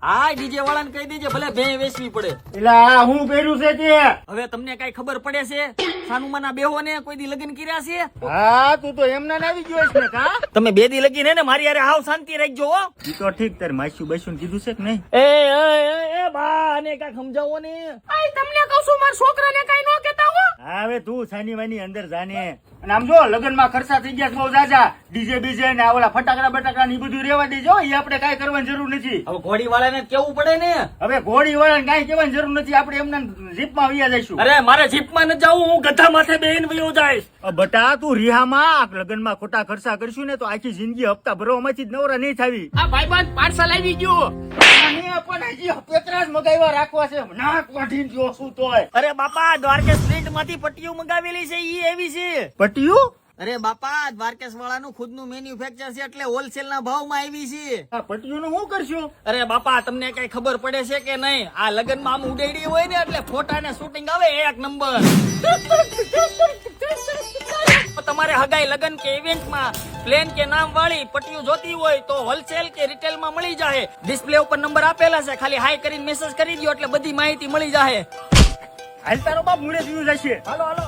હા ડીજે વાળાને કહી દેજે ભલે ભે વેચવી પડે. એટલે આ હું કર્યું છે તે? હવે તમને કઈ ખબર પડે છે? સાનુમાના બેહો ને કોઈ દી લગ્ન કર્યા છે? હા તું તો એમના ને આવી ગયો છે ને કા? તમે બે દી લગી ને મારી યારે હાવ શાંતિ રાખજો હો. ઈ તો ઠીક, તારે માસ્યું બાસ્યું કીધું છે કે નહીં? એ બા આને કાંઈક સમજાવો ને. આઈ તમને કહું છું મારા છોકરાને કાઈ નો કહેતા હો. હા હવે તું સાની વાની અંદર જાને. અને આમ જો લગન માં ખર્ચા થઈ ગયા બહુ જાજા, ડીજે બીજે ને ઓલા ફટાકડા બટાકડા ને ઈ બધું રેવા દેજો. ઈ આપણે કાઈ કરવાની જરૂર નથી. હવે ઘોડી વાળાને કેવું પડે ને. હવે ઘોડી વાળાને કાઈ કહેવાની જરૂર નથી. આપણે એમના જીપમાં વયા જઈશું. અરે મારે જીપમાં ન જાવું, હું ગધા માથે બેહીને વયો જઈશ. બટા તું રિહામાં લગન માં ખોટા ખર્ચા કરશું ને તો આખી જિંદગી હપ્તા ભરવામાંથી જ નવરા નહીં થાવી. આ ભાઈબંધ પાર્સલ આવી ગયું. મને પણ હજી પેતરા જ મગાવ્યા રાખવા છે. નાક વાઢીને જો શું તોય. અરે બાપા દ્વારકેશ પ્રિન્ટ માંથી પટ્ટીઓ મંગાવેલી છે, ઈ એવી છે. પટ્યું? અરે બાપા દ્વારકેશ વાળાનું ખુદનું મેન્યુફેક્ચર છે એટલે હોલસેલ ના ભાવમાં આવી છે. આ પટ્યું નું શું કરશું? અરે બાપા તમને કઈ ખબર પડે છે કે નહીં? આ લગન માં આમ ઉડેડી હોય ને એટલે ફોટા ને શૂટિંગ આવે એક નંબર. તમારે હગાઈ લગન કે ઇવેન્ટ માં પ્લેન કે નામ વાળી પટ્ટીઓ જોતી હોય તો હોલસેલ કે રિટેલ માં મળી જાય. ડિસ્પ્લે ઉપર નંબર આપેલા છે, ખાલી હાઈ કરીને મેસેજ કરી દો એટલે બધી માહિતી મળી જાય. હાલ તારો બાપ મૂળે જીવ જશે. હાલો હાલો.